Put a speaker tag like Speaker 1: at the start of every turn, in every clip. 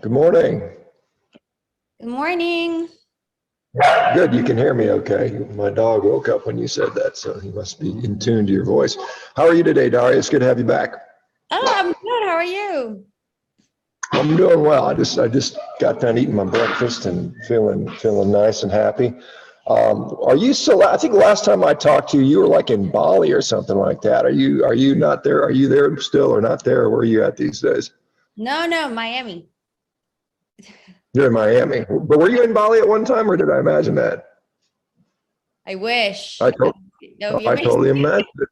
Speaker 1: Good morning.
Speaker 2: Good morning.
Speaker 1: Good, you can hear me okay. My dog woke up when you said that, so he must be in tune to your voice. How are you today, Daria? It's good to have you back.
Speaker 2: Oh, I'm good. How are you?
Speaker 1: I'm doing well. I just got done eating my breakfast and feeling nice and happy. Are you still? I think the last time I talked to you, you were like in Bali or something like that. Are you not there? Are you there still or not there? Where are you at these days?
Speaker 2: No, Miami.
Speaker 1: You're in Miami, but were you in Bali at one time, or did I imagine that?
Speaker 2: I wish.
Speaker 1: I told
Speaker 2: That would be
Speaker 1: I
Speaker 2: amazing.
Speaker 1: totally imagined it.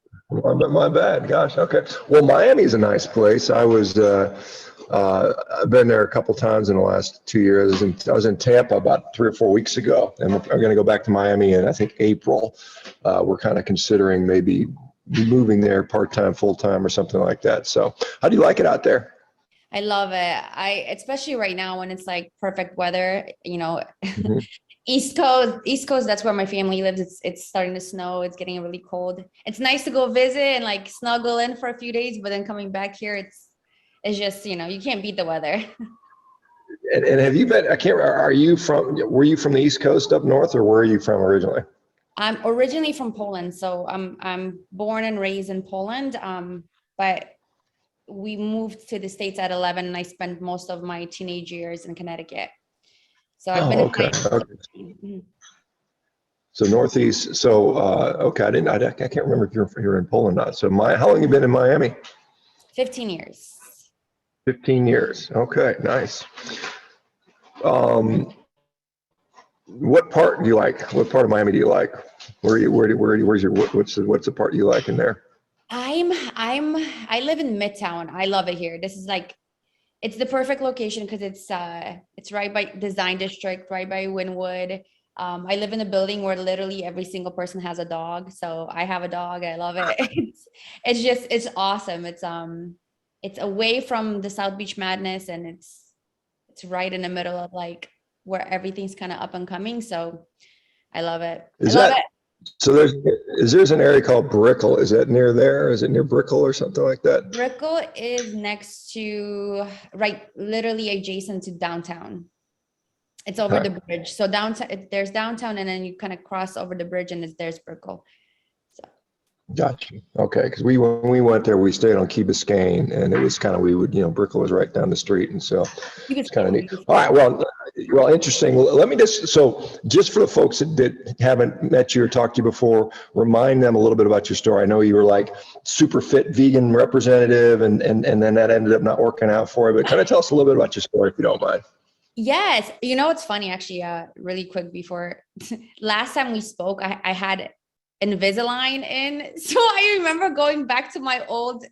Speaker 1: My bad. Gosh. Okay. Well, Miami's a nice place. I've been there a couple times in the last 2 years. I was in Tampa about 3 or 4 weeks ago, and I'm going to go back to Miami in I think April. We're kind of considering maybe moving there part-time, full-time, or something like that. So, how do you like it out there?
Speaker 2: I love it. Especially right now when it's like perfect weather,
Speaker 1: Mhm.
Speaker 2: East Coast, that's where my family lives. It's starting to snow. It's getting really cold. It's nice to go visit and like snuggle in for a few days, but then coming back here, it's just, you can't beat the weather.
Speaker 1: And have you been? I can't. Are you from? Were you from the East Coast up north, or where are you from originally?
Speaker 2: I'm originally from Poland, so I'm born and raised in Poland. But we moved to the States at 11 and I spent most of my teenage years in Connecticut. So I've been
Speaker 1: Oh,
Speaker 2: in
Speaker 1: okay. Okay.
Speaker 2: Miami
Speaker 1: So Northeast. So okay, I can't remember if you're in Poland or not. So how long you been in Miami?
Speaker 2: 15 years.
Speaker 1: 15 years. Okay, nice. Um, what part do you like? What part of Miami do you like? What's the part you like in there?
Speaker 2: I live in Midtown. I love it here. This is like it's the perfect location because it's right by Design District, right by Wynwood. I live in a building where literally every single person has a dog. So I have a dog. I love it. It's awesome. It's away from the South Beach madness and it's right in the middle of like where everything's kind of up and coming. So I love it. I
Speaker 1: Is
Speaker 2: love
Speaker 1: that
Speaker 2: it.
Speaker 1: so? There's an area called Brickell. Is that near there? Is it near Brickell or something like that?
Speaker 2: Brickell is next to, right, literally adjacent to downtown. It's over
Speaker 1: Okay.
Speaker 2: the bridge. So downtown, there's downtown, and then you kind of cross over the bridge, and there's Brickell. So
Speaker 1: Gotcha. Okay, because when we went there, we stayed on Key Biscayne, and it was kind of Brickell was right down the street, and so
Speaker 2: he was
Speaker 1: it's kind of neat. All
Speaker 2: beautiful.
Speaker 1: right, well, interesting. Let me just for the folks that haven't met you or talked to you before, remind them a little bit about your story. I know you were like super fit vegan representative, and then that ended up not working out for you. But kind of tell us a little bit about your story, if you don't mind.
Speaker 2: Yes, it's funny actually. Really quick before last time we spoke, I had Invisalign in, so I remember going back to my old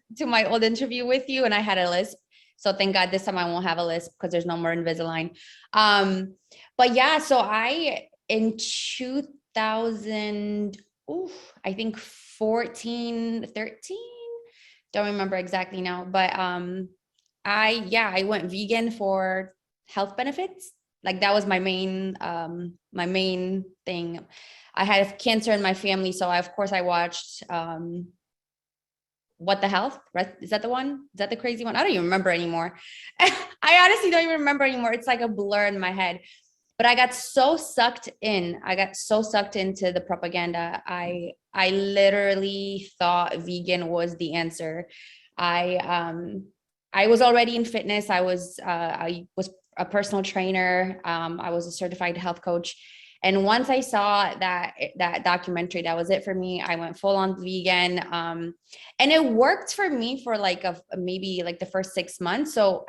Speaker 2: interview with you, and I had a lisp. So thank God this time I won't have a lisp because there's no more Invisalign. But yeah, so I in 2000, oof, I think 14, 13, don't remember exactly now, but I went vegan for health benefits. Like that was my main thing. I had cancer in my family, so of course I watched What the Health? Right? Is that the one? Is that the crazy one? I don't even remember anymore. I honestly don't even remember anymore. It's like a blur in my head. But I got so sucked in. I got so sucked into the propaganda. I literally thought vegan was the answer. I I was already in fitness. I was a personal trainer. I was a certified health coach. And once I saw that documentary, that was it for me. I went full on vegan, and it worked for me for like maybe like the first 6 months. So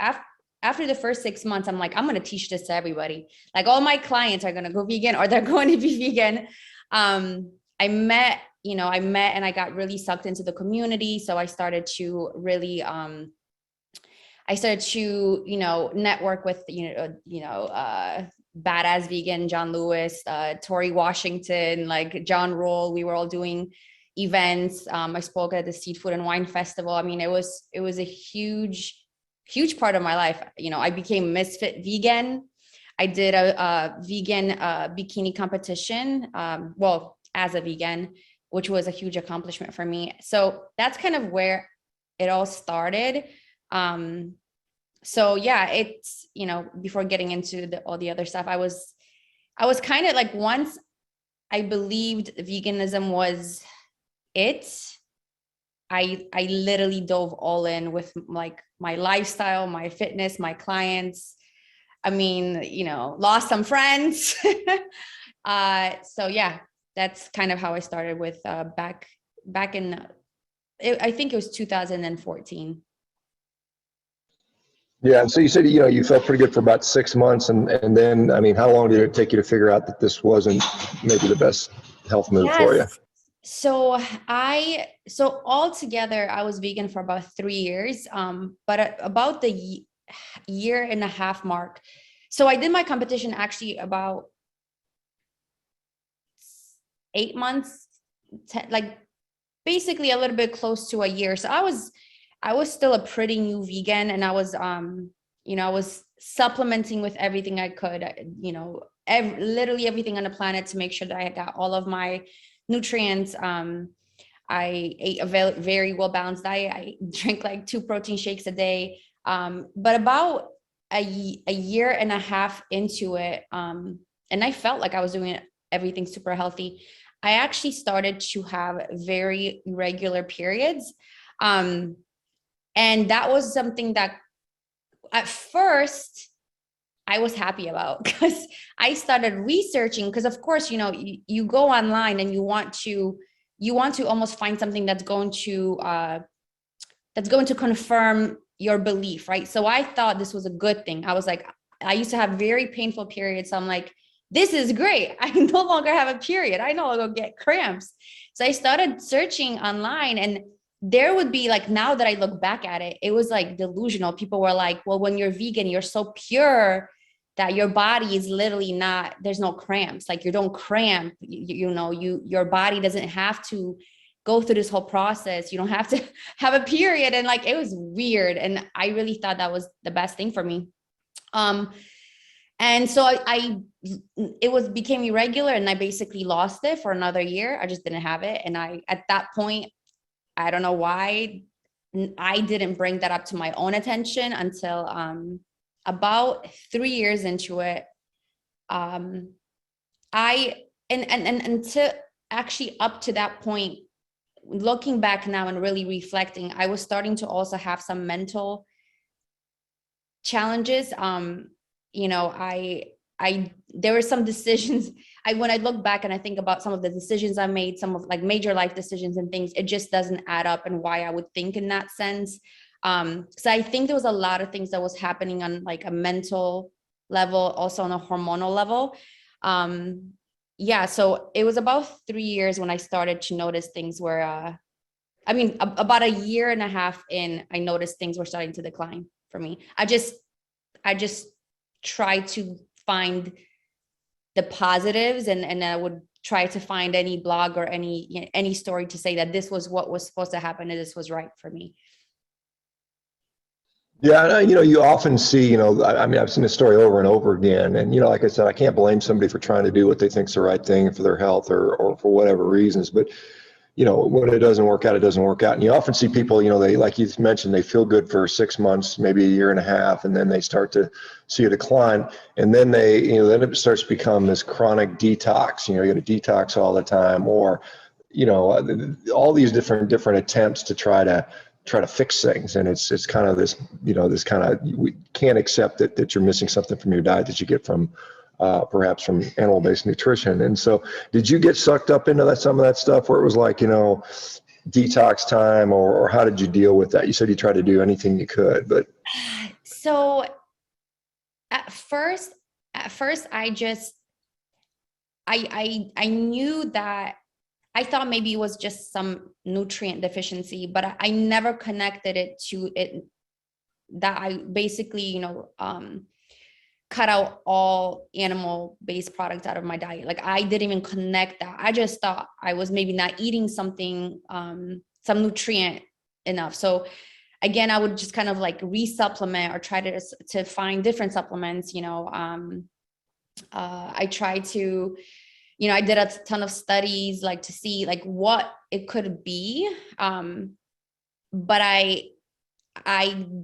Speaker 2: after the first 6 months, I'm like, I'm gonna teach this to everybody. Like all my clients are gonna go vegan or they're going to be vegan. I met and I got really sucked into the community. So I started to, network with, badass vegan John Lewis, Tori Washington, like John Roll. We were all doing events. I spoke at the Seafood and Wine Festival. I mean, it was a huge part of my life. I became Misfit Vegan. I did a vegan bikini competition. Well, as a vegan, which was a huge accomplishment for me. So that's kind of where it all started. Um, So yeah, it's, you know, before getting into all the other stuff, I was kind of like, once I believed veganism was it, I literally dove all in with like my lifestyle, my fitness, my clients. I mean, you know, lost some friends. So yeah, that's kind of how I started with back in, I think it was 2014.
Speaker 1: Yeah, and so you said, you felt pretty good for about 6 months, and then, I mean, how long did it take you to figure out that this wasn't maybe the best health move for you?
Speaker 2: Yes. So altogether, I was vegan for about 3 years. But at about the year and a half mark. So I did my competition actually about 8 months, like basically a little bit close to a year. So I was still a pretty new vegan, and I was I was supplementing with everything I could, literally everything on the planet to make sure that I got all of my nutrients. I ate a very well balanced diet. I drank like 2 protein shakes a day. But about a year and a half into it, and I felt like I was doing everything super healthy, I actually started to have very irregular periods. And that was something that at first I was happy about, because I started researching, because of course, you go online and you want to almost find something that's going to confirm your belief, right? So I thought this was a good thing. I was like, I used to have very painful periods. So I'm like, this is great. I no longer have a period. I no longer get cramps. So I started searching online, and there would be like, now that I look back at it, it was like delusional. People were like, well, when you're vegan, you're so pure that your body is literally not, there's no cramps. Like you don't cramp, your body doesn't have to go through this whole process. You don't have to have a period. And like, it was weird. And I really thought that was the best thing for me. And so it became irregular, and I basically lost it for another year. I just didn't have it. And at that point, I don't know why I didn't bring that up to my own attention until about 3 years into it. And to actually up to that point, looking back now and really reflecting, I was starting to also have some mental challenges. There were some decisions, when I look back and I think about some of the decisions I made, some of like major life decisions and things, it just doesn't add up, and why I would think in that sense. So I think there was a lot of things that was happening on like a mental level, also on a hormonal level. So it was about 3 years when I started to notice things were, about a year and a half in, I noticed things were starting to decline for me. I just try to find the positives, and I would try to find any blog or any story to say that this was what was supposed to happen and this was right for me.
Speaker 1: Yeah, you often see, I've seen this story over and over again, and like I said, I can't blame somebody for trying to do what they think's the right thing for their health or for whatever reasons, but when it doesn't work out, it doesn't work out. And you often see people, they, like you mentioned, they feel good for 6 months, maybe a year and a half, and then they start to see a decline. And then then it starts to become this chronic detox. You got to detox all the time, or, all these different attempts to try to fix things. And it's kind of this, this kind of, we can't accept that you're missing something from your diet that you get from perhaps from animal-based nutrition. And so did you get sucked up into some of that stuff where it was like, detox time, or how did you deal with that? You said you tried to do anything you could, but.
Speaker 2: So at first I knew that, I thought maybe it was just some nutrient deficiency, but I never connected it to it, that I basically, cut out all animal-based products out of my diet. Like I didn't even connect that. I just thought I was maybe not eating something, some nutrient enough. So again, I would just kind of like resupplement or try to find different supplements. I tried to, I did a ton of studies like to see like what it could be. But I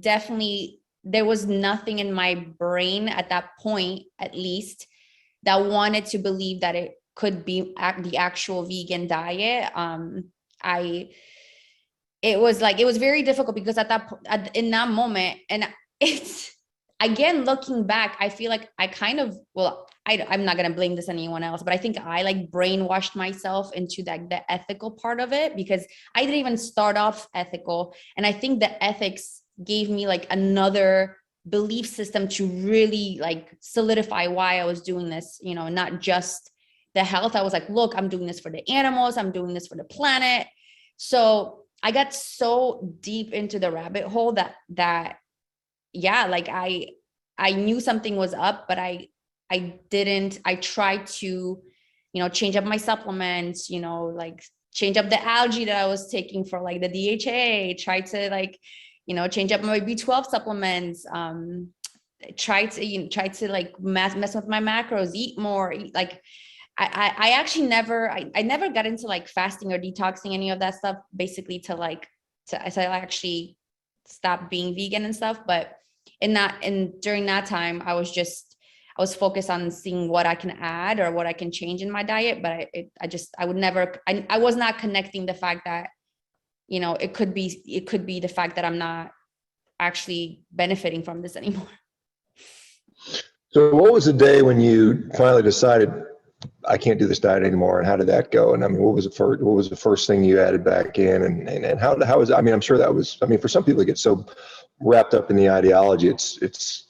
Speaker 2: definitely there was nothing in my brain at that point, at least, that wanted to believe that it could be the actual vegan diet. It was very difficult because in that moment, and it's, again, looking back, I feel like I kind of, well, I'm not going to blame this on anyone else, but I think I like brainwashed myself into the ethical part of it, because I didn't even start off ethical. And I think the ethics gave me like another belief system to really like solidify why I was doing this, you know, not just the health. I was like, look, I'm doing this for the animals. I'm doing this for the planet. So I got so deep into the rabbit hole that yeah, like I knew something was up, but I tried to, you know, change up my supplements, you know, like change up the algae that I was taking for like the DHA, try to like, you know, change up my B12 supplements, try to like mess with my macros, eat more, like I actually I never got into like fasting or detoxing, any of that stuff, basically to I actually stop being vegan and stuff. But during that time, I was focused on seeing what I can add or what I can change in my diet. But I was not connecting the fact that, you know, it could be the fact that I'm not actually benefiting from this anymore.
Speaker 1: So what was the day when you finally decided, I can't do this diet anymore, and how did that go? And I mean, what was the first thing you added back in, and how was, I mean, I'm sure that was, I mean, for some people it gets so wrapped up in the ideology, it's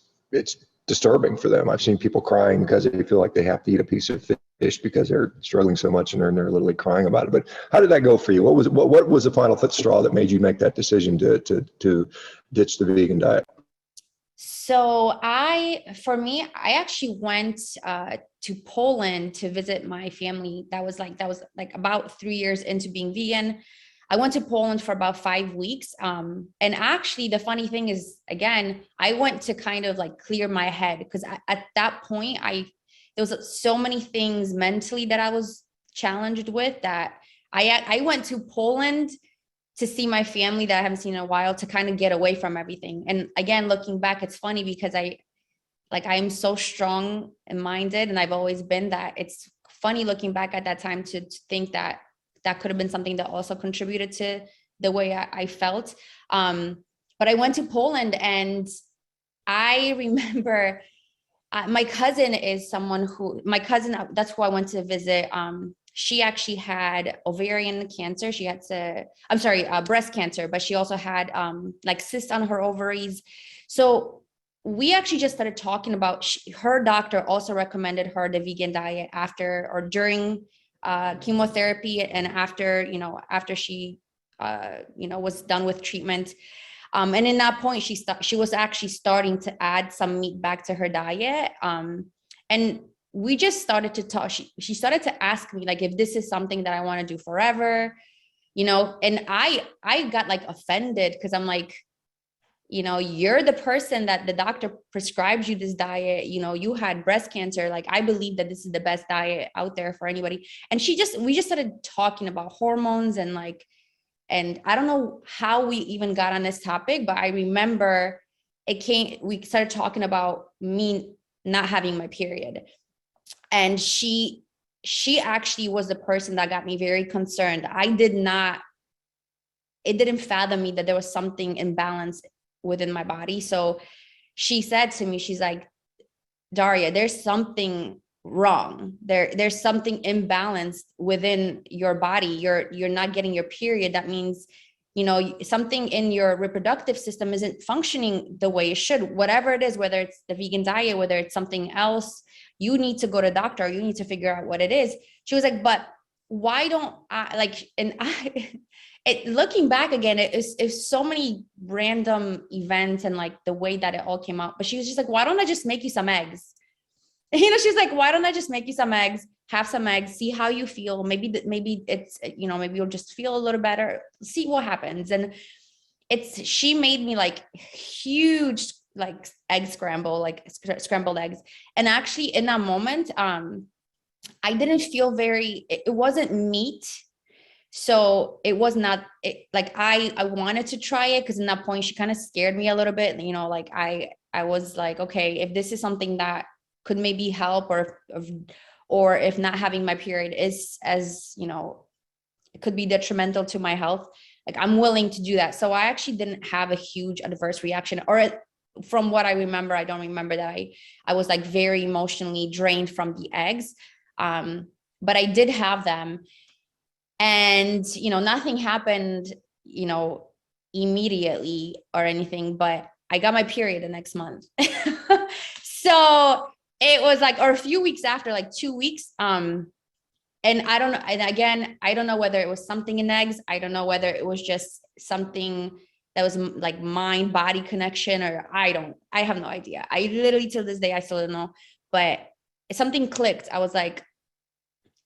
Speaker 1: disturbing for them. I've seen people crying because they feel like they have to eat a piece of fish because they're struggling so much, and they're literally crying about it. But how did that go for you? What was the final straw that made you make that decision to ditch the vegan diet?
Speaker 2: So I actually went to Poland to visit my family. That was like about 3 years into being vegan. I went to Poland for about 5 weeks. And actually the funny thing is, again, I went to kind of like clear my head, because at that point there was so many things mentally that I was challenged with, that I went to Poland to see my family that I haven't seen in a while, to kind of get away from everything. And again, looking back, it's funny because I am so strong and minded, and I've always been that. It's funny looking back at that time to think that could have been something that also contributed to the way I felt. But I went to Poland, and I remember my cousin, that's who I went to visit. She actually had ovarian cancer. Breast cancer, but she also had like cysts on her ovaries. So we actually just started talking about, her doctor also recommended her the vegan diet after or during chemotherapy, and after she was done with treatment. And in that point, she was actually starting to add some meat back to her diet. And we just started to talk. She started to ask me like if this is something that I want to do forever, you know. And I got like offended, because I'm like, you know, you're the person that the doctor prescribes you this diet. You know, you had breast cancer. Like, I believe that this is the best diet out there for anybody. And we just started talking about hormones and I don't know how we even got on this topic, but I remember we started talking about me not having my period. And she actually was the person that got me very concerned. It didn't fathom me that there was something imbalanced within my body. So she said to me, she's like, Daria, there's something wrong. There's something imbalanced within your body. You're not getting your period. That means, you know, something in your reproductive system isn't functioning the way it should. Whatever it is, whether it's the vegan diet, whether it's something else, you need to go to the doctor. You need to figure out what it is. She was like, but why don't I like, and looking back again, it's so many random events and like the way that it all came out. But she was just like, why don't I just make you some eggs? You know, she's like, why don't I just make you some eggs, have some eggs, see how you feel. Maybe it's, you know, maybe you'll just feel a little better, see what happens. And she made me like huge, like egg scramble, like scrambled eggs. And actually in that moment, I didn't feel it wasn't meat. So it was not like I wanted to try it, because in that point she kind of scared me a little bit, you know, like I was like, okay, if this is something that could maybe help, or if not having my period is, as you know, it could be detrimental to my health, like I'm willing to do that. So I actually didn't have a huge adverse reaction, or from what I remember, I don't remember that I was like very emotionally drained from the eggs. But I did have them, and, you know, nothing happened, you know, immediately or anything, but I got my period the next month. So it was like, or a few weeks after, like 2 weeks. And I don't know. And again, I don't know whether it was something in eggs. I don't know whether it was just something that was like mind body connection, or I have no idea. I literally, till this day, I still don't know, but something clicked. I was like,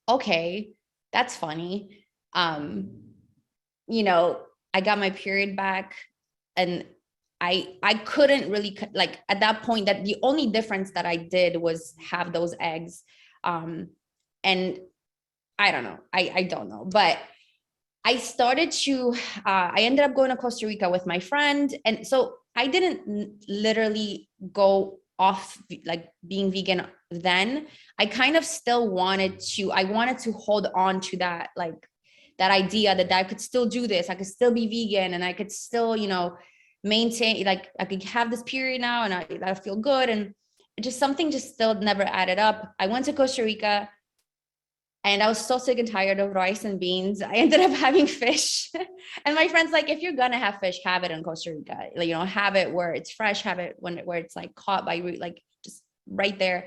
Speaker 2: okay, that's funny. You know, I got my period back, and I couldn't really, like at that point, that the only difference that I did was have those eggs. And I don't know. I don't know, but I started to, I ended up going to Costa Rica with my friend. And so I didn't literally go off like being vegan then. I kind of still wanted to hold on to that, like that idea that I could still do this. I could still be vegan, and I could still, you know, maintain, like I could have this period now, and I feel good. And just something just still never added up. I went to Costa Rica, and I was so sick and tired of rice and beans. I ended up having fish. And my friend's like, if you're gonna have fish, have it in Costa Rica. Like, you know, have it where it's fresh, have it where it's like caught by, like just right there.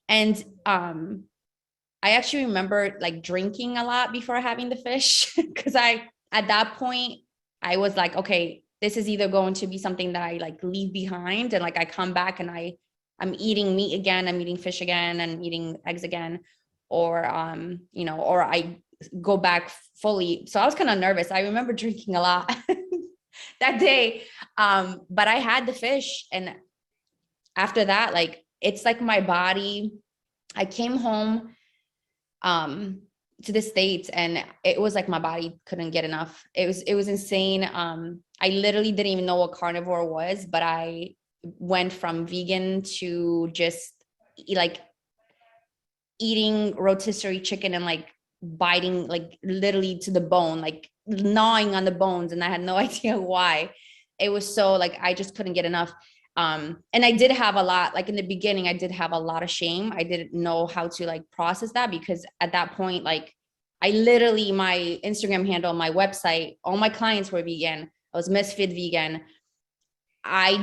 Speaker 2: And I actually remember like drinking a lot before having the fish, because at that point, I was like, okay, this is either going to be something that I like leave behind, and like I come back and I'm eating meat again, I'm eating fish again, and eating eggs again, or you know, or I go back fully. So I was kind of nervous. I remember drinking a lot that day. But I had the fish, and after that, like it's like my body, I came home to the States, and it was like my body couldn't get enough. It was insane. I literally didn't even know what carnivore was, but I went from vegan to just like eating rotisserie chicken and like biting, like literally to the bone, like gnawing on the bones. And I had no idea why. It was so like, I just couldn't get enough. And I did have a lot, like in the beginning, I did have a lot of shame. I didn't know how to like process that, because at that point, like I literally, my Instagram handle, my website, all my clients were vegan. I was Misfit Vegan. I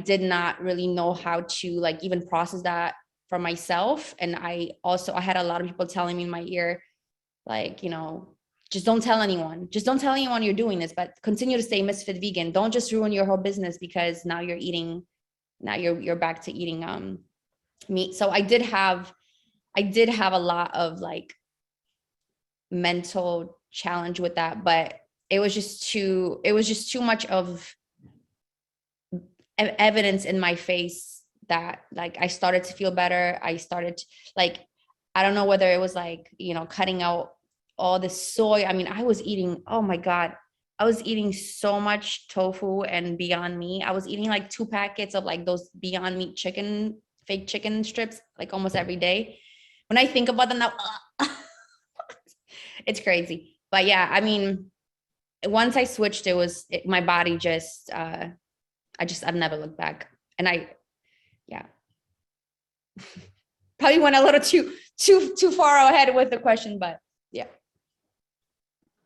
Speaker 2: did not really know how to like even process that for myself. And I had a lot of people telling me in my ear, like, you know, just don't tell anyone. Just don't tell anyone you're doing this, but continue to stay Misfit Vegan. Don't just ruin your whole business because now you're back to eating meat. So I did have a lot of like mental challenge with that, but it was just too much of evidence in my face that like I started to feel better. I started like, I don't know whether it was like, you know, cutting out all the soy. I mean, I was eating, oh my God, I was eating so much tofu and Beyond Meat. I was eating like 2 packets of like those Beyond Meat chicken, fake chicken strips, like almost every day. When I think about them now, it's crazy. But yeah, I mean, once I switched, my body just, I've never looked back. And yeah, probably went a little too far ahead with the question, but yeah.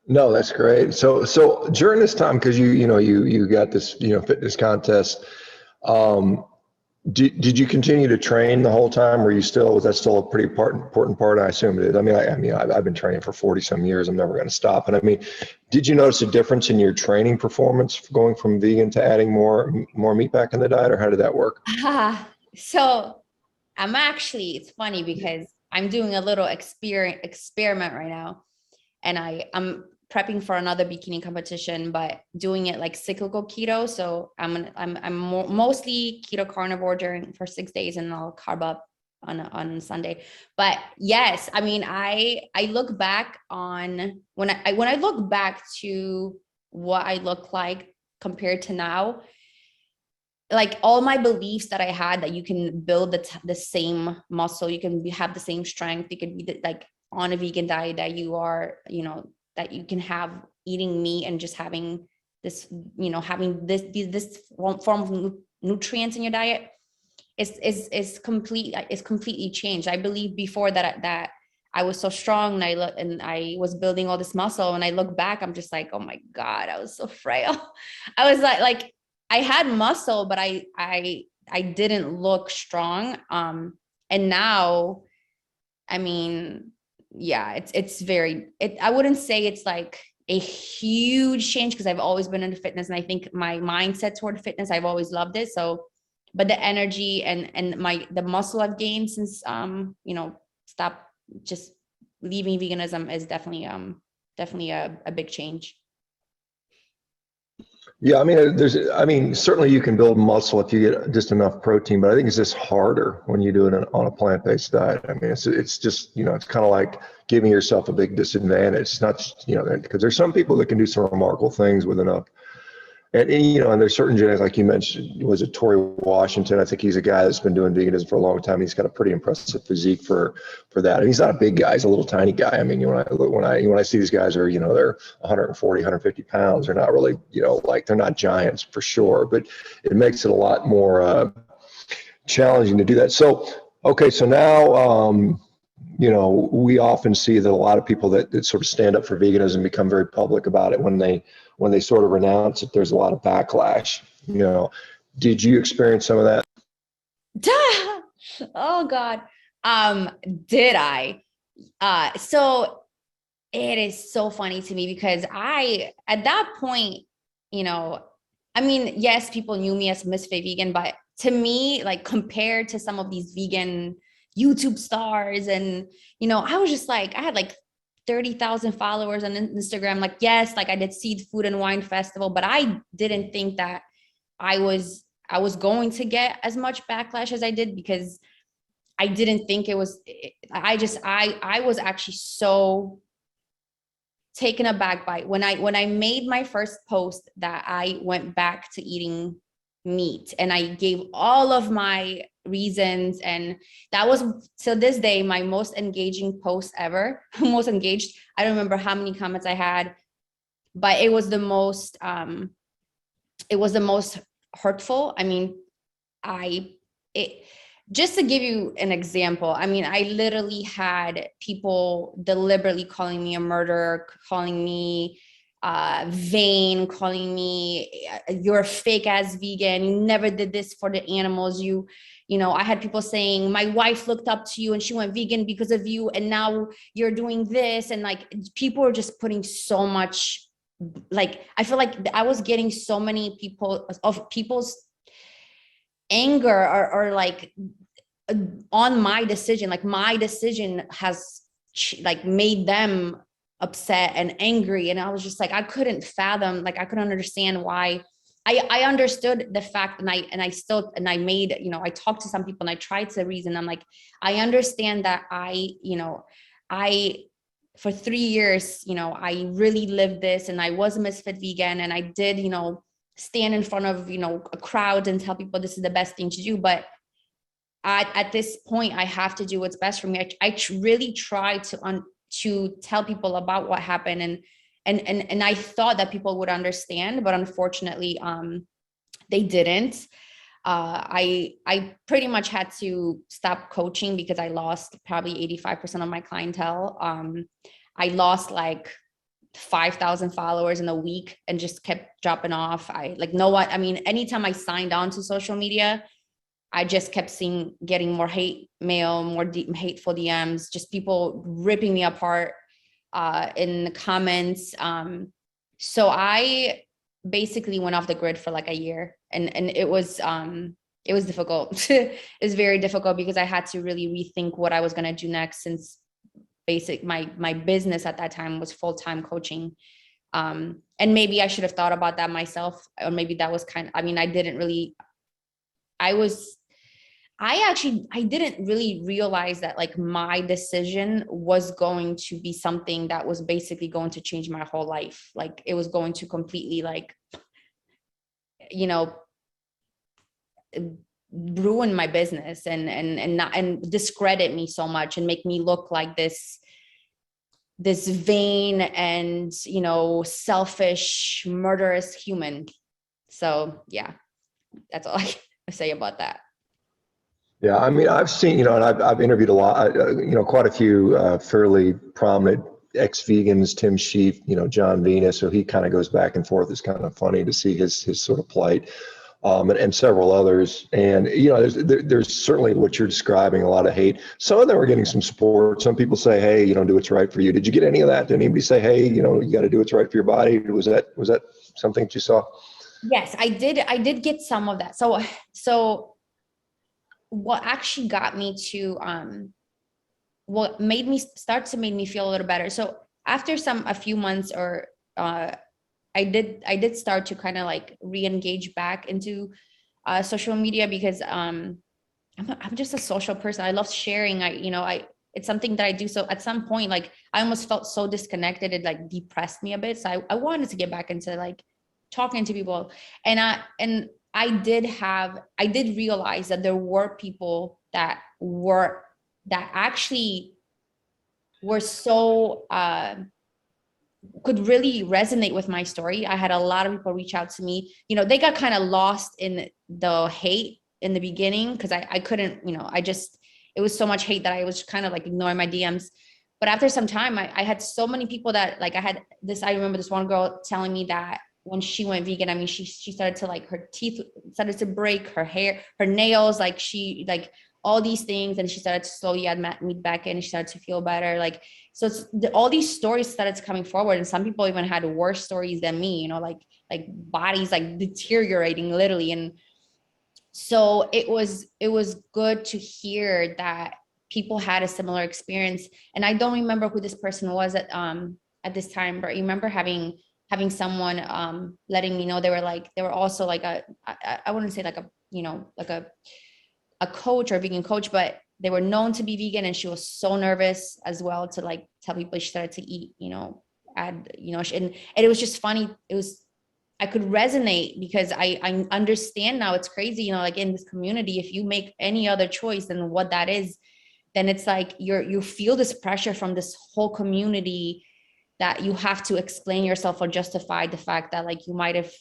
Speaker 1: No, that's great. So during this time, because you got this fitness contest, did you continue to train the whole time? Was that still a pretty important part? I assume it is. I mean, I've been training for 40 some years. I'm never going to stop. And I mean, did you notice a difference in your training performance going from vegan to adding more meat back in the diet, or how did that work?
Speaker 2: So it's funny because I'm doing a little experiment right now, and I'm prepping for another bikini competition, but doing it like cyclical keto. So I'm mostly keto carnivore for 6 days, and I'll carb up on Sunday. But yes, I mean, I look back on when I look back to what I look like compared to now, like all my beliefs that I had, that you can build the same muscle, you can have the same strength, you can be like on a vegan diet, that you are, that you can have eating meat and just having this, having this form of nutrients in your diet is completely changed. I believe before that I was so strong and I was building all this muscle, and I look back, I'm just like, oh my God, I was so frail. I was like I had muscle, but I didn't look strong. And now, I mean, yeah, I wouldn't say it's like a huge change, because I've always been into fitness, and I think my mindset toward fitness, I've always loved it. So, but the energy and the muscle I've gained since stop just leaving veganism is definitely a big change.
Speaker 1: Yeah, I mean, certainly you can build muscle if you get just enough protein, but I think it's just harder when you do it on a plant-based diet. I mean, it's just, it's kind of like giving yourself a big disadvantage. It's not, because there's some people that can do some remarkable things with enough. And there's certain genetics, like you mentioned, was it Torrey Washington? I think he's a guy that's been doing veganism for a long time. He's got a pretty impressive physique for that. And he's not a big guy; he's a little tiny guy. I mean, when I see these guys are, they're 140, 150 pounds. They're not really, like they're not giants for sure. But it makes it a lot more challenging to do that. So, okay, so now. We often see that a lot of people that sort of stand up for veganism become very public about it. When they sort of renounce it, there's a lot of backlash. Did you experience some of that?
Speaker 2: Oh God. Did I? So it is so funny to me, because at that point, I mean, yes, people knew me as Misfit Vegan, but to me, like compared to some of these vegan YouTube stars, and I was just like, I had like 30,000 followers on Instagram. Like, yes, like I did Seed Food and Wine Festival, but I didn't think that I was going to get as much backlash as I did, because I didn't think it was. I was actually so taken aback by when I made my first post that I went back to eating meat, and I gave all of my reasons, and that was to this day my most engaging post ever. Most engaged. I don't remember how many comments I had, but it was the most hurtful. I mean, just to give you an example, I mean, I literally had people deliberately calling me a murderer, calling me vain, calling me, you're a fake ass vegan, you never did this for the animals, I had people saying, my wife looked up to you and she went vegan because of you, and now you're doing this. And like, people are just putting so much, like, I feel like I was getting so many people's anger or like on my decision. Like, my decision has like made them upset and angry. And I was just like, I couldn't fathom, like I couldn't understand why. I understood the fact, and I made, I talked to some people and I tried to reason. I'm like, I understand that for 3 years, I really lived this, and I was a Misfit Vegan, and I did, stand in front of, a crowd and tell people this is the best thing to do. But at this point, I have to do what's best for me. I really try to tell people about what happened, and I thought that people would understand, but unfortunately, they didn't. I pretty much had to stop coaching because I lost probably 85% of my clientele. I lost like 5,000 followers in a week and just kept dropping off. I mean, anytime I signed on to social media, I just kept getting more hate mail, more hateful DMs, just people ripping me apart in the comments. So I basically went off the grid for like a year, and it was difficult. It was very difficult because I had to really rethink what I was going to do next, since my business at that time was full-time coaching. And maybe I should have thought about that myself, or maybe that was I didn't really, I didn't really realize that like my decision was going to be something that was basically going to change my whole life. Like it was going to completely like, you know, ruin my business and not, and discredit me so much and make me look like this vain and, you know, selfish, murderous human. So yeah, that's all I can say about that.
Speaker 1: Yeah, I mean, I've seen, you know, and I've interviewed a lot, you know, quite a few fairly prominent ex-vegans, Tim Sheaf, you know, John Venus, so he kind of goes back and forth. It's kind of funny to see his sort of plight, and several others. And, you know, there's certainly what you're describing, a lot of hate. Some of them are getting some support. Some people say, hey, you know, do what's right for you. Did you get any of that? Did anybody say, hey, you know, you got to do what's right for your body? Was that something that you saw?
Speaker 2: Yes, I did get some of that. So what actually got me to what made me made me feel a little better. So after a few months or I did start to kind of like re-engage back into social media because I'm just a social person. I love sharing. It's something that I do. So at some point, like I almost felt so disconnected. It like depressed me a bit. So I wanted to get back into like talking to people. And I did realize that there were people that actually were so could really resonate with my story. I had a lot of people reach out to me. You know, they got kind of lost in the hate in the beginning because I couldn't, you know, it was so much hate that I was kind of like ignoring my DMs. But after some time, I had so many people that like I remember this one girl telling me that when she went vegan, I mean, she started to like, her teeth started to break, her hair, her nails, like all these things. And she started to slowly add meat back in and she started to feel better. Like, so all these stories started coming forward. And some people even had worse stories than me, you know, like bodies like deteriorating literally. And so it was good to hear that people had a similar experience. And I don't remember who this person was at this time, but I remember having someone letting me know they were also like I wouldn't say like a, you know, like a coach or a vegan coach, but they were known to be vegan. And she was so nervous as well to like tell people she started to eat, you know, and it was just funny. I could resonate because I understand now. It's crazy, you know, like in this community, if you make any other choice than what that is, then it's like you feel this pressure from this whole community that you have to explain yourself or justify the fact that like you might have,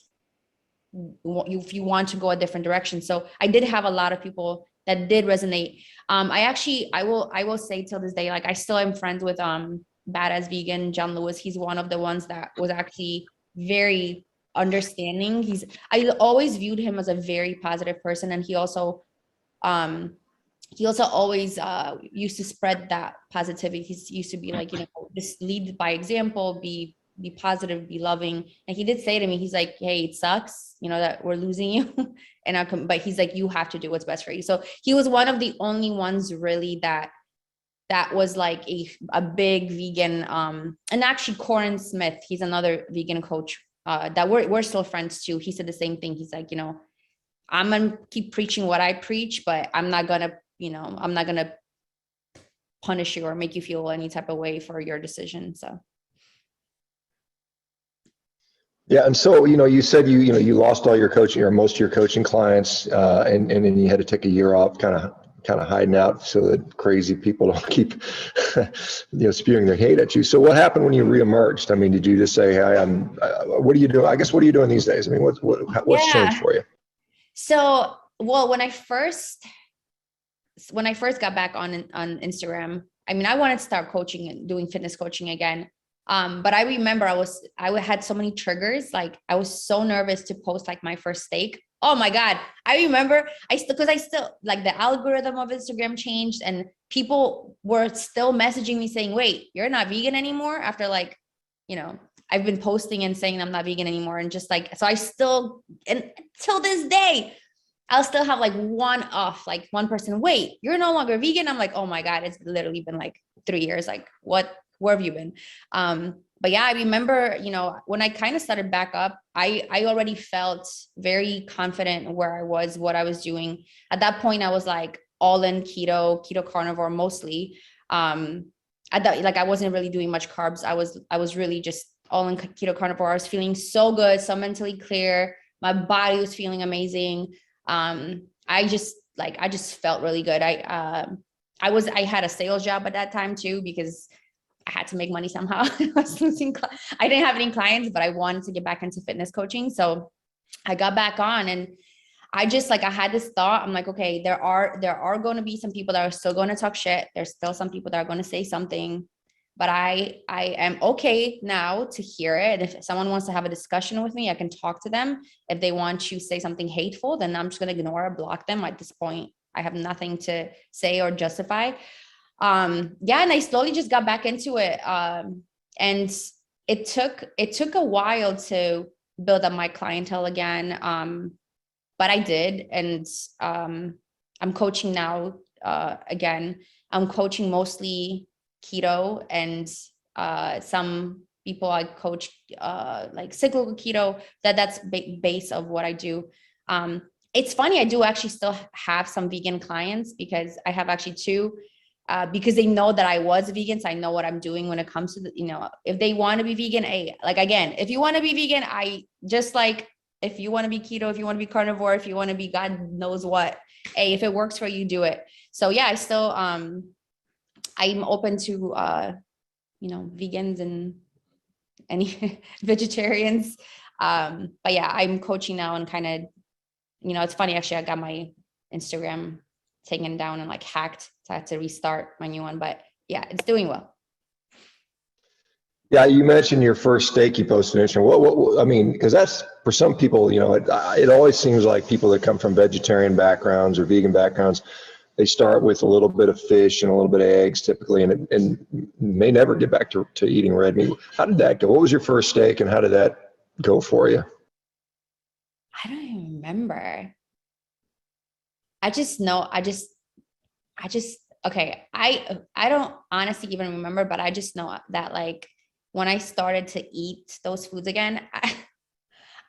Speaker 2: if you want to go a different direction. So I did have a lot of people that did resonate. I will say till this day, like I still am friends with Badass Vegan John Lewis. He's one of the ones that was actually very understanding. I always viewed him as a very positive person, and he also always used to spread that positivity. He used to be like, you know, just lead by example, be positive, be loving. And he did say to me, he's like, hey, it sucks, you know, that we're losing you. But he's like, you have to do what's best for you. So he was one of the only ones really that was like a big vegan, and actually Corin Smith, he's another vegan coach that we're still friends too. He said the same thing. He's like, you know, I'm gonna keep preaching what I preach, but I'm not gonna punish you or make you feel any type of way for your decision. So.
Speaker 1: Yeah, and so, you know, you said you lost all your coaching or most of your coaching clients, and then you had to take a year off, kind of hiding out so that crazy people don't keep, spewing their hate at you. So what happened when you reemerged? I mean, did you just say, "Hey, what are you doing?" I guess, what are you doing these days? I mean, what's changed for you?
Speaker 2: So, well, when I first got back on Instagram, I mean, I wanted to start coaching and doing fitness coaching again. But I remember I had so many triggers. Like I was so nervous to post like my first steak. Oh my God. I remember because I still like the algorithm of Instagram changed and people were still messaging me saying, wait, you're not vegan anymore after like, you know, I've been posting and saying I'm not vegan anymore. And just like, so I still, and till this day, I'll still have like one person, wait, you're no longer vegan. I'm like, oh my God, it's literally been like 3 years. Like where have you been? But yeah, I remember, you know, when I kind of started back up, I already felt very confident where I was, what I was doing. At that point, I was like, all in keto carnivore mostly. I thought like I wasn't really doing much carbs. I was really just all in keto carnivore. I was feeling so good, so mentally clear. My body was feeling amazing. I just felt really good. I had a sales job at that time too, because I had to make money somehow. I didn't have any clients, but I wanted to get back into fitness coaching. So I got back on, and I had this thought. I'm like, okay, there are going to be some people that are still going to talk shit. There's still some people that are going to say something, but I am okay now to hear it. If someone wants to have a discussion with me, I can talk to them. If they want to say something hateful, then I'm just going to ignore or block them. At this point, I have nothing to say or justify. And I slowly just got back into it. And it took a while to build up my clientele again. But I did. And I'm coaching now again. I'm coaching mostly keto, and some people I coach like cyclical keto. That's base of what I do. It's funny, I do actually still have some vegan clients, because I have actually two, because they know that I was vegan. So I know what I'm doing when it comes to if they want to be vegan, again, if you want to be vegan, if you want to be keto, if you want to be carnivore, if you want to be God knows what, if it works for you, do it. So yeah, I still, I'm open to, vegans and any vegetarians. But yeah, I'm coaching now, and kind of, it's funny, actually, I got my Instagram taken down and like hacked. So I had to restart my new one, but yeah, it's doing well.
Speaker 1: Yeah, you mentioned your first steak you posted on Instagram. What I mean, because that's for some people, it always seems like people that come from vegetarian backgrounds or vegan backgrounds, they start with a little bit of fish and a little bit of eggs typically, and may never get back to eating red meat. How did that go? What was your first steak, and how did that go for you?
Speaker 2: I don't even remember. I just know, okay. I don't honestly even remember, but I just know that like when I started to eat those foods again,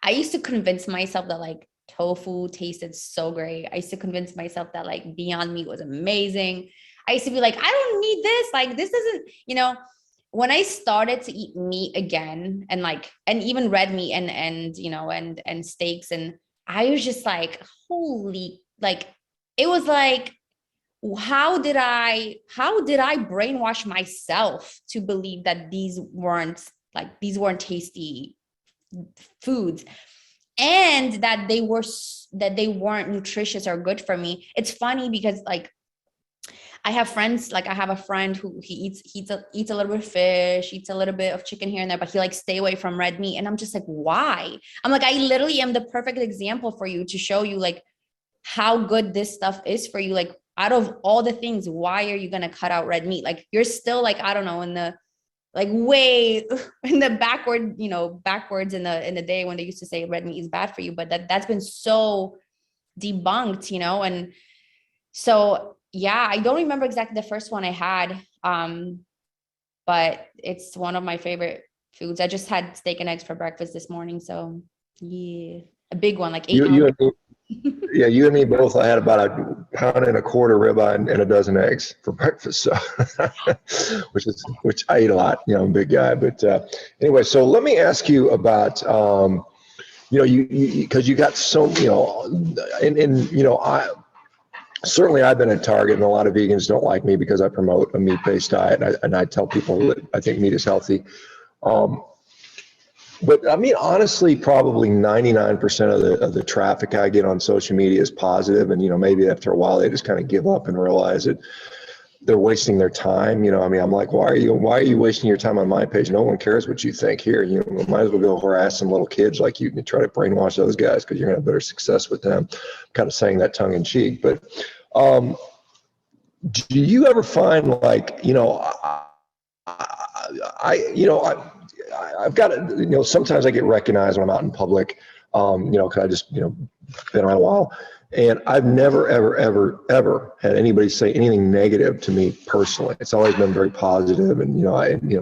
Speaker 2: I used to convince myself that like tofu tasted so great. I used to convince myself that like Beyond Meat was amazing. I used to be like, I don't need this. Like, this isn't, when I started to eat meat again, and even red meat and steaks, and I was just like, holy, like, it was like, how did I brainwash myself to believe that these weren't tasty foods, and that they weren't nutritious or good for me? It's funny because like I have friends, like I have a friend who he eats a little bit of fish, eats a little bit of chicken here and there, but he like stay away from red meat. And I'm just like, why? I'm like, I literally am the perfect example for you to show you like how good this stuff is for you. Like, out of all the things, why are you going to cut out red meat? Like, you're still like, I don't know, in the like way in the backwards in the day when they used to say red meat is bad for you, but that's been so debunked, and so yeah, I don't remember exactly the first one I had, but it's one of my favorite foods. I just had steak and eggs for breakfast this morning, so yeah, a big one, like 8 ounces.
Speaker 1: Yeah, you and me both. I had about 1.25 pounds ribeye and a dozen eggs for breakfast. So, which I eat a lot. I'm a big guy. But anyway, so let me ask you about, because you got so, I certainly I've been a target, and a lot of vegans don't like me because I promote a meat-based diet, and I tell people that I think meat is healthy. But I mean, honestly, probably 99% of the traffic I get on social media is positive. And, maybe after a while, they just kind of give up and realize that they're wasting their time. I'm like, why are you wasting your time on my page? No one cares what you think here. Might as well go harass some little kids like you and try to brainwash those guys, because you're going to have better success with them. I'm kind of saying that tongue in cheek. But do you ever find like, I've got sometimes I get recognized when I'm out in public. cause I just, been on a while. And I've never, ever, ever, ever had anybody say anything negative to me personally. It's always been very positive. And,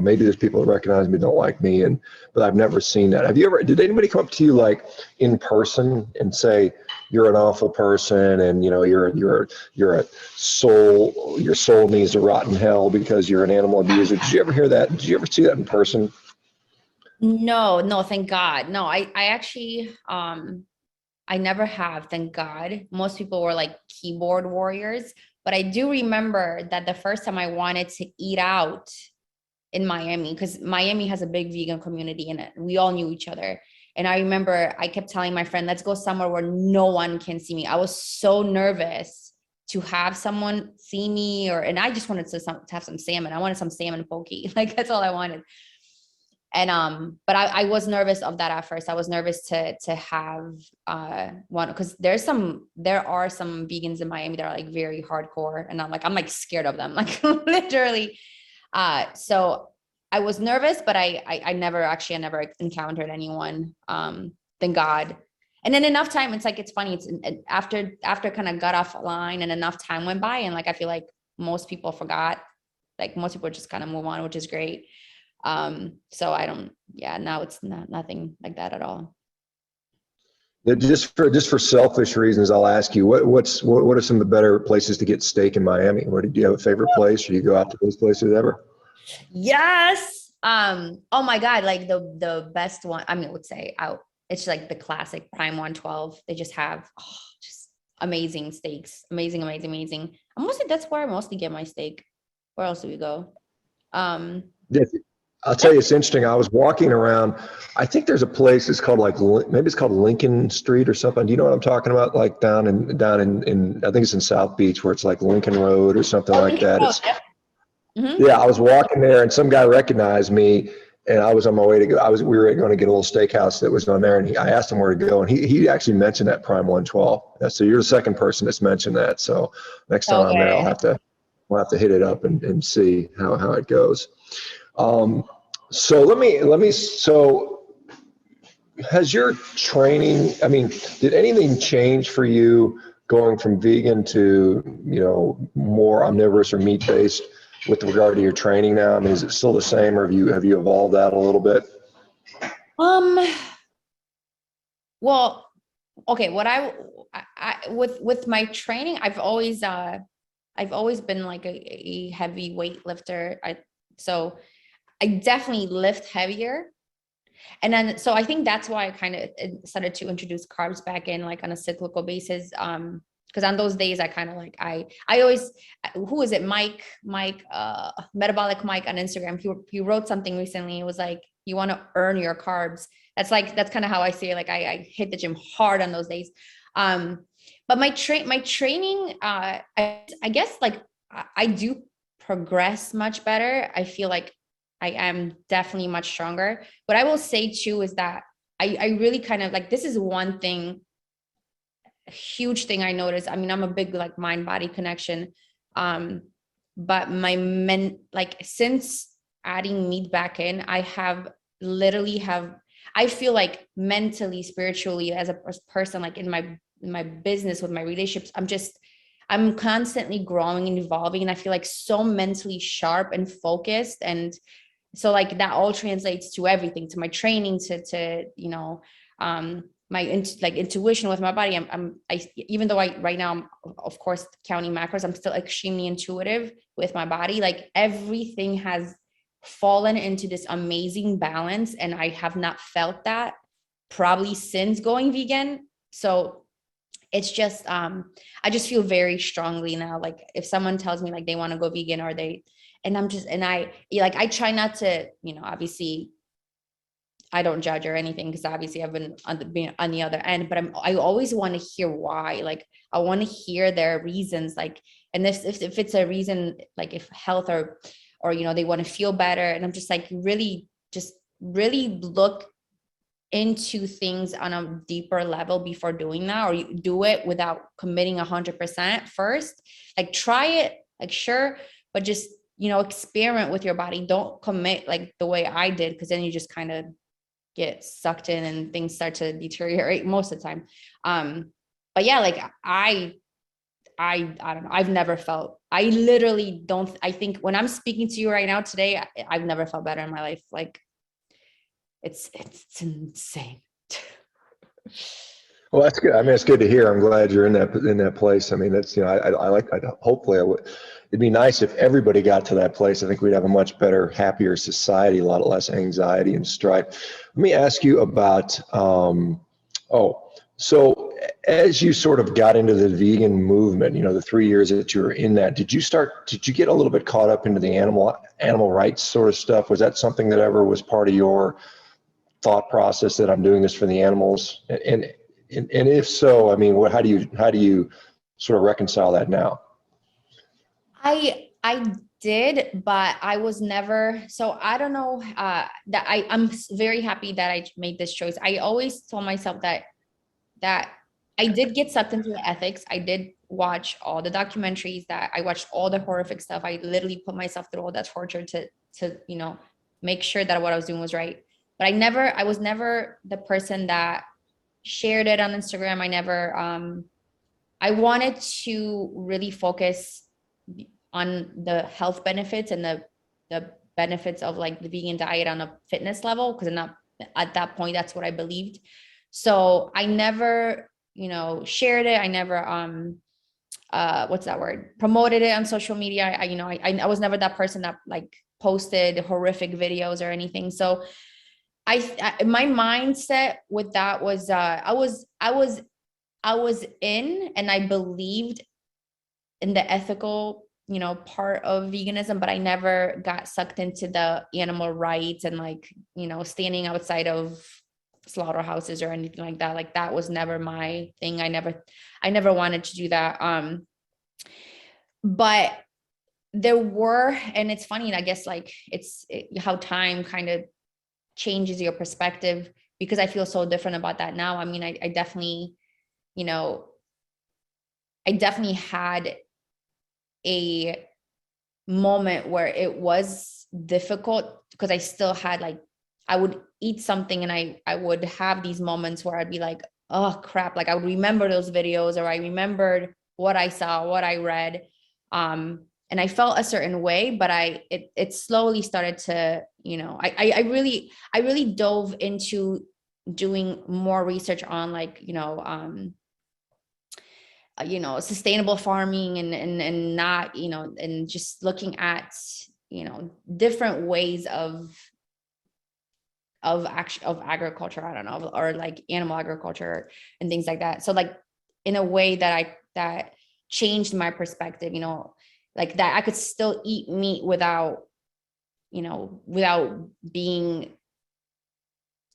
Speaker 1: maybe there's people that recognize me, don't like me, but I've never seen that. Did anybody come up to you like in person and say, you're an awful person and, you're a soul, your soul needs to rot in hell because you're an animal abuser? Did you ever hear that? Did you ever see that in person?
Speaker 2: No, thank God. No, I actually, I never have, thank God. Most people were like keyboard warriors, but I do remember that the first time I wanted to eat out in Miami, because Miami has a big vegan community and we all knew each other. And I remember I kept telling my friend, let's go somewhere where no one can see me. I was so nervous to have someone see me, and I just wanted to have some salmon. I wanted some salmon poke. Like that's all I wanted. And but I was nervous of that at first. I was nervous to have one, because there are some vegans in Miami that are like very hardcore, and I'm like scared of them, like literally. So I was nervous, but I never encountered anyone. Thank God. And then enough time, it's funny. It's after kind of got off line and enough time went by, and like I feel like most people forgot. Like most people just kind of move on, which is great. So now it's nothing like that at all.
Speaker 1: Just for selfish reasons, I'll ask you, what are some of the better places to get steak in Miami? Do you have a favorite place, or do you go out to those places ever?
Speaker 2: Yes. Oh my God. Like the best one, I would say it's like the classic Prime 112. They just have just amazing steaks. Amazing. That's where I mostly get my steak. Where else do we go?
Speaker 1: Yeah, I'll tell you, it's interesting. I was walking around. I think there's a place. It's called maybe it's called Lincoln Street or something. Do you know what I'm talking about? Like down in I think it's in South Beach, where it's like Lincoln Road or something like that.
Speaker 2: Mm-hmm.
Speaker 1: Yeah, I was walking there and some guy recognized me, and I was on my way to go. We were going to get a little steakhouse that was on there, and I asked him where to go, and he actually mentioned that Prime 112. So you're the second person that's mentioned that. So next time I'm there, we'll have to hit it up and see how it goes. So has your training, did anything change for you going from vegan to, more omnivorous or meat-based with regard to your training now? Is it still the same, or have you evolved that a little bit?
Speaker 2: Well, okay. What I with my training, I've always been like a heavy weight lifter. So I definitely lift heavier. And then, so I think that's why I kind of started to introduce carbs back in, like on a cyclical basis. Because on those days I kind of like, I always, who is it? Mike, Metabolic Mike on Instagram. He wrote something recently. It was like, you want to earn your carbs. That's kind of how I see it. Like I hit the gym hard on those days. But my training, I guess like I do progress much better. I feel like I am definitely much stronger. What I will say too is that I really kind of like, this is one thing, a huge thing I noticed. I'm a big like mind body connection. But since adding meat back in, I feel like mentally, spiritually, as a person, like in my business, with my relationships, I'm constantly growing and evolving. And I feel like so mentally sharp and focused. And so like that all translates to everything, to my training, to my intuition with my body. Even though right now I'm of course counting macros, I'm still extremely intuitive with my body. Like everything has fallen into this amazing balance, and I have not felt that probably since going vegan. So it's just I just feel very strongly now. Like if someone tells me like they want to go vegan, I try not to, obviously I don't judge or anything, because obviously I've been on the other end, but I always want to hear why. Like I want to hear their reasons. Like, and if it's a reason, like if health or they want to feel better, and I'm just like, really look into things on a deeper level before doing that, or you do it without committing 100% first. Like try it, like sure, but just experiment with your body. Don't commit like the way I did, because then you just kind of get sucked in and things start to deteriorate most of the time. But yeah, like I don't know. I've never felt, I literally don't, I think when I'm speaking to you right now today, I've never felt better in my life. Like it's insane.
Speaker 1: Well, that's good. I mean, it's good to hear. I'm glad you're in that place. I mean, that's, you know, I like, hopefully it'd be nice if everybody got to that place. I think we'd have a much better, happier society, a lot less anxiety and strife. Let me ask you about, so as you sort of got into the vegan movement, you know, the 3 years that you were in that, did you get a little bit caught up into the animal rights sort of stuff? Was that something that ever was part of your thought process, that I'm doing this for the animals? And if so, I mean, how do you sort of reconcile that now?
Speaker 2: I did, but I was never, so I don't know, that I'm very happy that I made this choice. I always told myself that I did get sucked into the ethics. I did watch all the documentaries, that I watched all the horrific stuff. I literally put myself through all that torture to, you know, make sure that what I was doing was right. But I was never the person that shared it on Instagram. I wanted to really focus on the health benefits and the benefits of like the vegan diet on a fitness level, because not at that point, that's what I believed. So I never, you know, shared it. I never, what's that word? Promoted it on social media. I was never that person that like posted horrific videos or anything. So my mindset with that was, I was in, and I believed in the ethical, you know, part of veganism, but I never got sucked into the animal rights and like, you know, standing outside of slaughterhouses or anything like that. Like that was never my thing. I never wanted to do that. But there were, and it's funny, I guess, like how time kind of changes your perspective, because I feel so different about that now. I mean, I definitely, you know, I definitely had a moment where it was difficult, because I still had like, I would eat something and I would have these moments where I'd be like, oh crap. Like I would remember those videos, or I remembered what I saw, what I read. And I felt a certain way, but it slowly started to, you know, I really dove into doing more research on like, sustainable farming and not, you know, and just looking at, you know, different ways of agriculture, I don't know, or like animal agriculture and things like that. So like in a way that changed my perspective, you know, like that I could still eat meat without being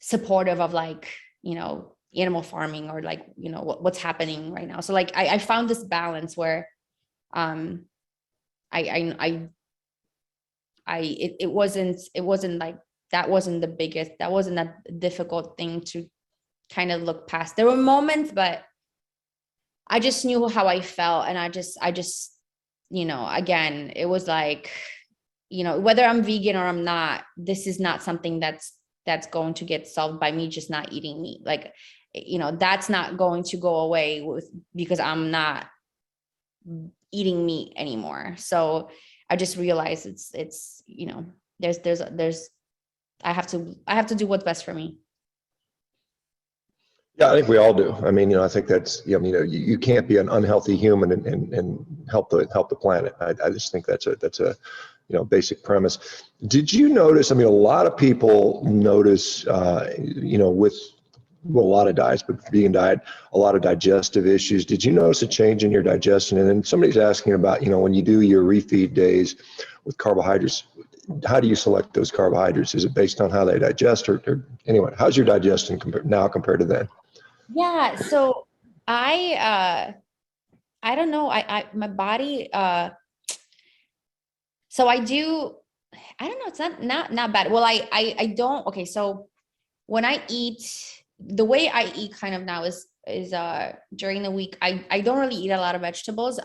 Speaker 2: supportive of like, you know, animal farming or like, you know, what's happening right now. So like I found this balance where it wasn't like, that wasn't a difficult thing to kind of look past. There were moments, but I just knew how I felt. And I just, you know, again, it was like, you know, whether I'm vegan or I'm not, this is not something that's going to get solved by me just not eating meat. Like, you know, that's not going to go away because I'm not eating meat anymore. So I just realized it's, you know, there's, I have to do what's best for me.
Speaker 1: Yeah, I think we all do. I mean, you know, I think that's, you know, you can't be an unhealthy human and help the planet. I just think that's a you know, basic premise. Did you notice? I mean, a lot of people notice, you know, with a lot of diets, but vegan diet, a lot of digestive issues. Did you notice a change in your digestion? And then somebody's asking about, you know, when you do your refeed days with carbohydrates, how do you select those carbohydrates? Is it based on how they digest, or anyway, how's your digestion now compared to then?
Speaker 2: Yeah. So I don't know. My body, so I do, I don't know. It's not bad. Well, I don't. Okay. So when I eat, the way I eat kind of now is during the week, I don't really eat a lot of vegetables.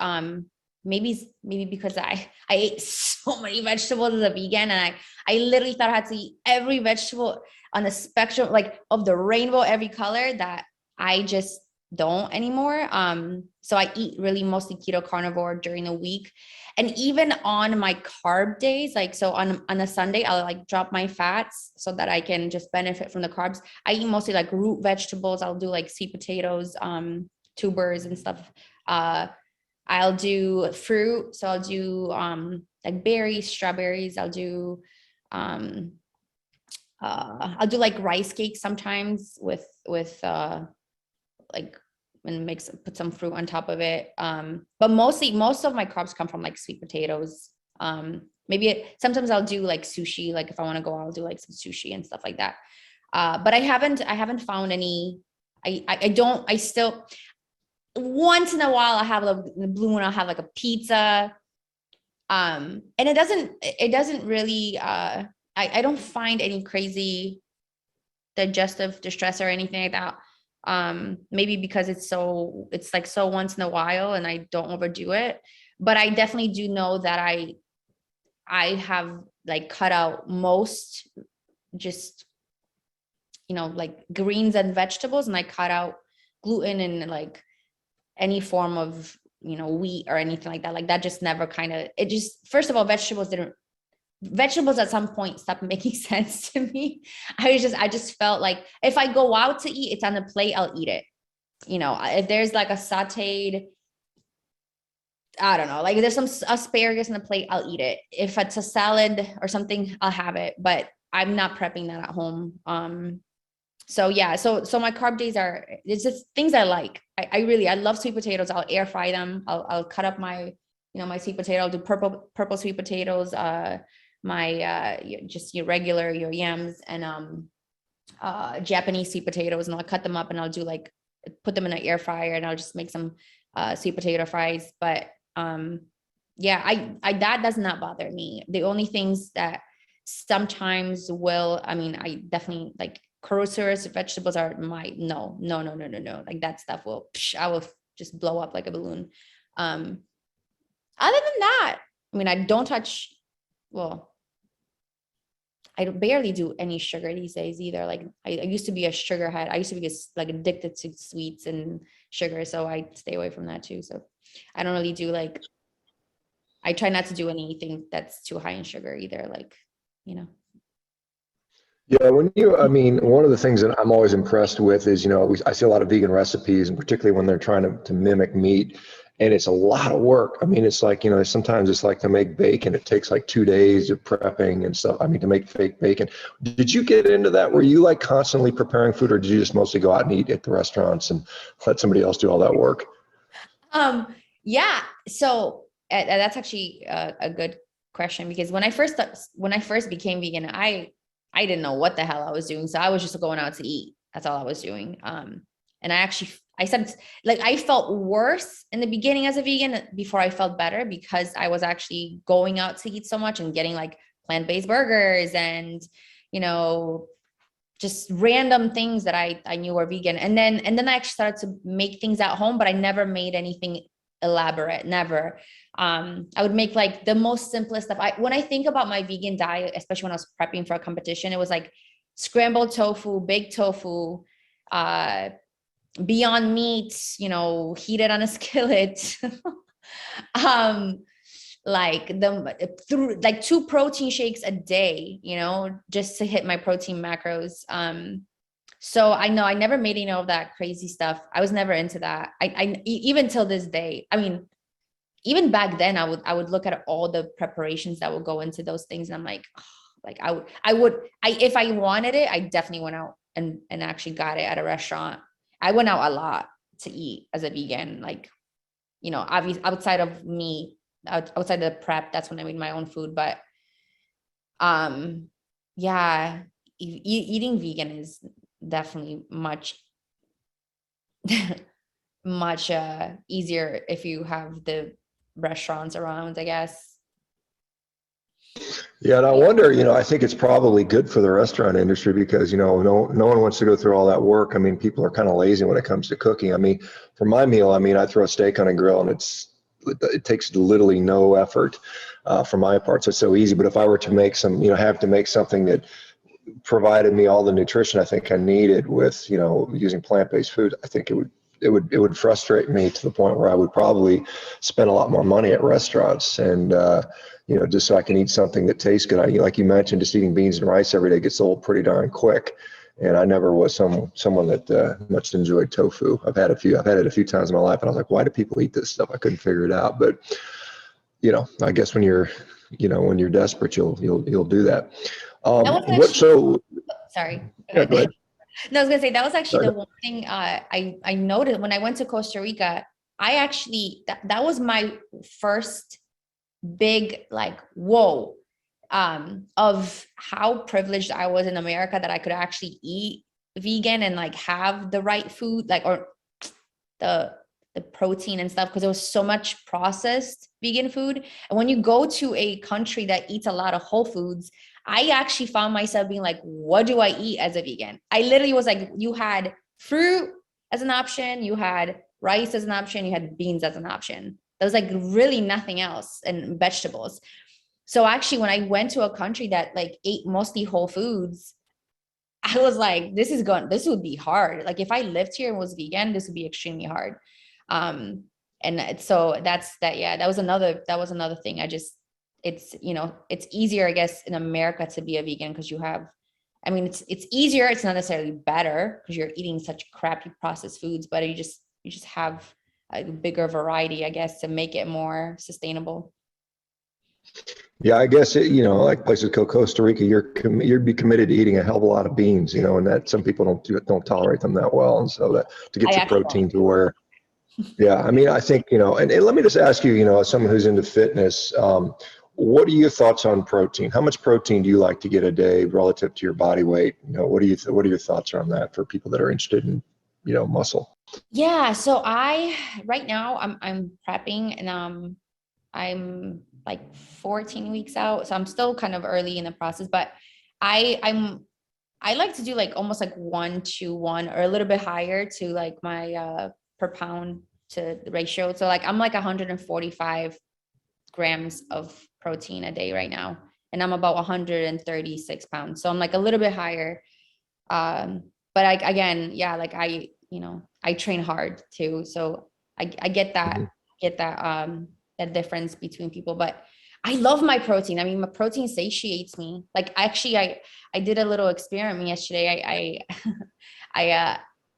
Speaker 2: Maybe because I ate so many vegetables as a vegan, and I literally thought I had to eat every vegetable. on the spectrum, like of the rainbow, every color, that I just don't anymore. So I eat really mostly keto carnivore during the week. And even on my carb days, like, so on a Sunday, I'll like drop my fats so that I can just benefit from the carbs. I eat mostly like root vegetables. I'll do like sweet potatoes, tubers and stuff. I'll do fruit. So I'll do like berries, strawberries. I'll do like rice cakes sometimes with like, and put some fruit on top of it. But most of my carbs come from like sweet potatoes. Sometimes I'll do like sushi. Like if I want to go, I'll do like some sushi and stuff like that. But I haven't found any, I still, once in a while I have the blue moon, I'll have like a pizza. And it doesn't really, I don't find any crazy digestive distress or anything like that. Maybe because it's like so once in a while and I don't overdo it, but I definitely do know that I have like cut out most just, like greens and vegetables, and I cut out gluten and like any form of, wheat or anything like that. Like that just never first of all, vegetables at some point stopped making sense to me. I just felt like if I go out to eat, it's on the plate, I'll eat it. If there's like a sauteed, I don't know, like there's some asparagus on the plate, I'll eat it. If it's a salad or something, I'll have it, but I'm not prepping that at home. So yeah, so my carb days it's just things I like. I love sweet potatoes. I'll air fry them. I'll cut up my, my sweet potato. I'll do purple sweet potatoes, just your regular, your yams, and Japanese sweet potatoes, and I'll cut them up and I'll do like, put them in an air fryer, and I'll just make some sweet potato fries. But yeah, I that does not bother me. The only things that sometimes I definitely like cruciferous vegetables are no. Like that stuff I will just blow up like a balloon. Other than that, I don't touch, I barely do any sugar these days either. Like I used to be a sugar head. I used to be like addicted to sweets and sugar. So I stay away from that too. So I don't really do I try not to do anything that's too high in sugar either. Like,
Speaker 1: Yeah, one of the things that I'm always impressed with is, I see a lot of vegan recipes, and particularly when they're trying to mimic meat, and it's a lot of work. It's like, sometimes it's like to make bacon, it takes like 2 days of prepping and stuff. To make fake bacon. Did you get into that? Were you like constantly preparing food, or did you just mostly go out and eat at the restaurants and let somebody else do all that work?
Speaker 2: Yeah. So that's actually a good question, because when I first became vegan, I didn't know what the hell I was doing. So I was just going out to eat. That's all I was doing. And I said, like, I felt worse in the beginning as a vegan before I felt better, because I was actually going out to eat so much and getting like plant-based burgers and, just random things that I knew were vegan. And then I actually started to make things at home, but I never made anything elaborate, never. I would make like the most simplest stuff. When I think about my vegan diet, especially when I was prepping for a competition, it was like scrambled tofu, baked tofu, Beyond Meat, heated on a skillet, like 2 protein shakes a day, just to hit my protein macros. So I know I never made any of that crazy stuff. I was never into that. I even till this day, even back then, I would look at all the preparations that would go into those things, and I'm like, if I wanted it, I definitely went out and actually got it at a restaurant. I went out a lot to eat as a vegan, like, obviously outside of me, outside of the prep, that's when I made my own food. But yeah, eating vegan is definitely much much easier if you have the restaurants around, I guess.
Speaker 1: Yeah, and I wonder, I think it's probably good for the restaurant industry, because, no one wants to go through all that work. People are kind of lazy when it comes to cooking. For my meal, I throw a steak on a grill, and it takes literally no effort for my part. So it's so easy. But if I were to make have to make something that provided me all the nutrition I think I needed with, using plant-based food, I think it would frustrate me to the point where I would probably spend a lot more money at restaurants, and just so I can eat something that tastes good. Like you mentioned, just eating beans and rice every day gets old pretty darn quick. And I never was someone that much enjoyed tofu. I've had it a few times in my life, and I was like, why do people eat this stuff? I couldn't figure it out. But I guess when you're desperate, you'll do that.
Speaker 2: That was sorry.
Speaker 1: Yeah, go ahead.
Speaker 2: No, I was gonna say that was actually
Speaker 1: Sorry.
Speaker 2: the one thing I noticed when I went to Costa Rica. I actually that was my first big like whoa of how privileged I was in America that I could actually eat vegan and like have the right food, like, or the protein and stuff, because there was so much processed vegan food. And when you go to a country that eats a lot of whole foods, I actually found myself being like, what do I eat as a vegan? I literally was like, you had fruit as an option, you had rice as an option, you had beans as an option. There was like really nothing else, and vegetables. So actually, when I went to a country that like ate mostly whole foods, I was like, this would be hard. Like if I lived here and was vegan, this would be extremely hard. So that was another thing. It's easier, I guess, in America to be a vegan because it's easier. It's not necessarily better because you're eating such crappy processed foods, but you just have a bigger variety, I guess, to make it more sustainable.
Speaker 1: Yeah, I guess like places like Costa Rica, you'd be committed to eating a hell of a lot of beans, and that some people don't tolerate them that well, and so that to get your protein to where, yeah, I think and let me just ask you, as someone who's into fitness, what are your thoughts on protein? How much protein do you like to get a day relative to your body weight? What are your thoughts on that for people that are interested in muscle?
Speaker 2: Yeah, so right now I'm prepping, and I'm like 14 weeks out, so I'm still kind of early in the process, but I like to do like almost like 1-to-1 or a little bit higher to like my per pound to the ratio. So like I'm like 145 grams of protein a day right now, and I'm about 136 pounds, so I'm like a little bit higher. But again, yeah, like I train hard too, so I get that that difference between people. But I love my protein. My protein satiates me. Like actually, I did a little experiment yesterday.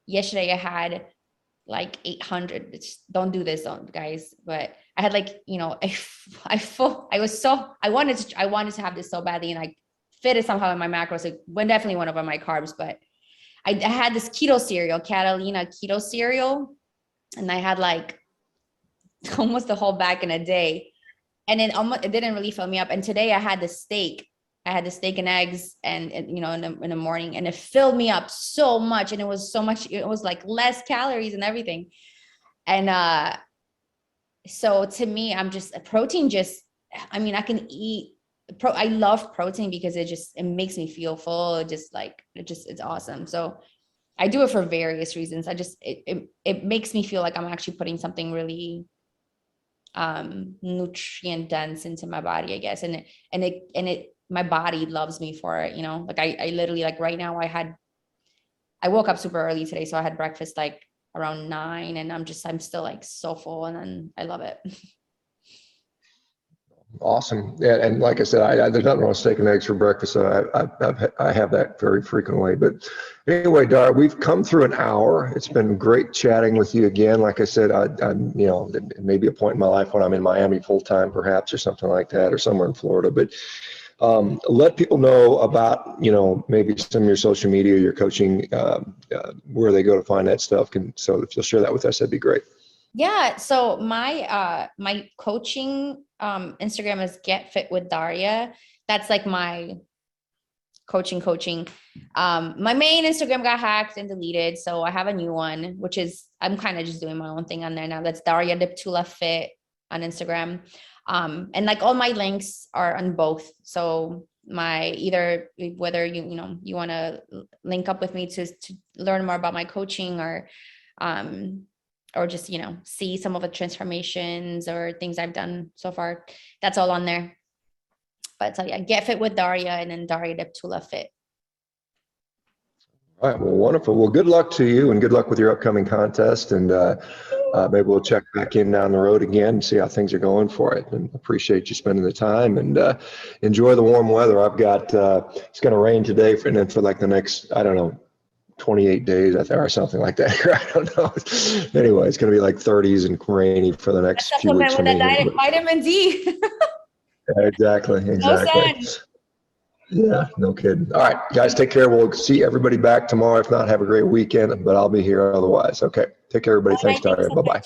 Speaker 2: Yesterday I had like 800. Don't do this, guys. But I had like I wanted to have this so badly, and I fit it somehow in my macros. It went definitely one of my carbs, but I had this keto cereal, Catalina keto cereal, and I had like almost the whole bag in a day, and it didn't really fill me up. And today I had the steak. I had the steak and eggs, and in the morning, and it filled me up so much, and it was so much. It was like less calories and everything, and so to me, I'm just a protein. I can eat. I love protein because it makes me feel full. It's awesome. So I do it for various reasons. It makes me feel like I'm actually putting something really nutrient dense into my body, I guess. And my body loves me for it, like I literally, like right now I woke up super early today. So I had breakfast like around 9, and I'm still like so full, and then I love it.
Speaker 1: Awesome. Yeah, and like I said, there's nothing wrong with steak and eggs for breakfast. So I have that very frequently. But anyway, Daria, we've come through an hour. It's been great chatting with you again. Like I said, it may be a point in my life when I'm in Miami full time, perhaps, or something like that, or somewhere in Florida. But let people know about maybe some of your social media, your coaching, where they go to find that stuff. So if you'll share that with us, that'd be great.
Speaker 2: Yeah. So my coaching Instagram is Get Fit with Daria. That's like my coaching. My main Instagram got hacked and deleted, so I have a new one, which is I'm kind of just doing my own thing on there now. That's Daria Deptula Fit on Instagram. And like all my links are on both. So whether you want to link up with me to learn more about my coaching, or just, see some of the transformations or things I've done so far. That's all on there. But so yeah, Get Fit with Daria, and then Daria Deptula Fit.
Speaker 1: All right. Well, wonderful. Well, good luck to you and good luck with your upcoming contest. And maybe we'll check back in down the road again and see how things are going for it. And appreciate you spending the time and enjoy the warm weather. I've got, it's going to rain today and then for like the next, I don't know, 28 days, I think, or something like that. I don't know. Anyway, it's going to be like 30s and rainy for the next few weeks.
Speaker 2: With that vitamin D.
Speaker 1: Exactly.
Speaker 2: No sun.
Speaker 1: Yeah, no kidding. All right, guys, take care. We'll see everybody back tomorrow. If not, have a great weekend, but I'll be here otherwise. Okay, take care, everybody. Thanks, Daria. Bye-bye.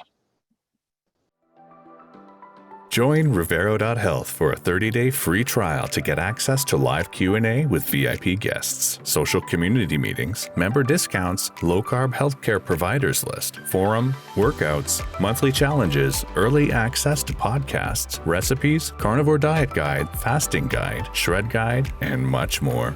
Speaker 3: Join Revero.health for a 30-day free trial to get access to live Q&A with VIP guests, social community meetings, member discounts, low-carb healthcare providers list, forum, workouts, monthly challenges, early access to podcasts, recipes, carnivore diet guide, fasting guide, shred guide, and much more.